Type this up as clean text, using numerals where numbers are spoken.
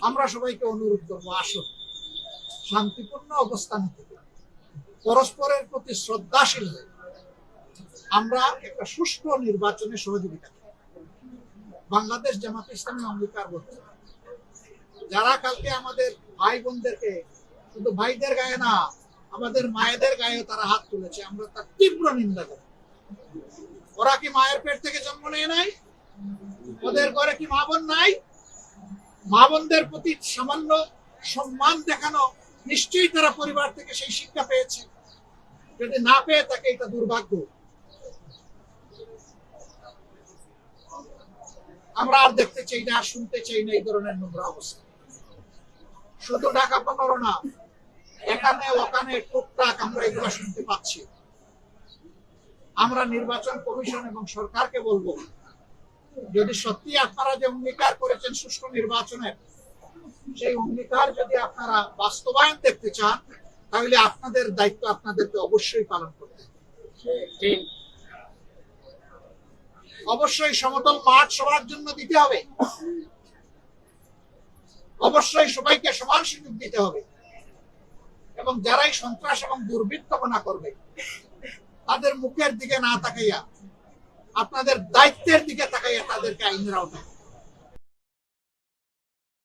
আমরা সবাইকে অনুরোধ করবো, আসুন শান্তিপূর্ণ অবস্থানে থেকে পরস্পরের প্রতি শ্রদ্ধাশীল হয়ে আমরা একটা সুষ্ঠু নির্বাচনে সহযোগিতা করি। বাংলাদেশ জামাত ইসলামী অঙ্গীকার করছে, যারা কালকে আমাদের ভাই বোনদেরকে, শুধু ভাইদের গায়ে না, আমাদের মায়েদের গায়ে তারা হাত তুলেছে, আমরা তার তীব্র নিন্দা করি। ওরা কি মায়ের পেট থেকে জন্ম নেয় নাই? ওদের ঘরে কি মা বোন নাই? মা বোনদের প্রতি সামান্য সম্মান দেখানো নিশ্চয়ই তারা পরিবার থেকে সেই শিক্ষা পেয়েছে। যদি না পেয়ে থাকে, এটা দুর্ভাগ্য। আমরা আর দেখতে চাই না, আর শুনতে চাই না এই ধরনের নোংরা অবস্থা। শুধু ঢাকা 15 না, এখানে ওখানে টুকটাক আমরা এগুলো শুনতে পাচ্ছি। আমরা নির্বাচন কমিশন এবং সরকারকে বলবো, যদি সত্যি আপনারা যে অঙ্গীকার করেছেন সুষ্ঠু নির্বাচনের, সেই অঙ্গীকার যদি আপনারা বাস্তবায়ন দেখতে চান, তাহলে আপনাদের দায়িত্ব আপনাদেরকে অবশ্যই পালন করতে হবে। অবশ্যই সমতল মাঠ সবার জন্য দিতে হবে, অবশ্যই সবাইকে সমান সুযোগ দিতে হবে, এবং যারাই সন্ত্রাস এবং দুর্বৃত্তপনা করবে তাদের মুখের দিকে না তাকাইয়া আপনাদের দায়িত্বের দিকে তাকাইয়া তাদেরকে আইনের আওতায়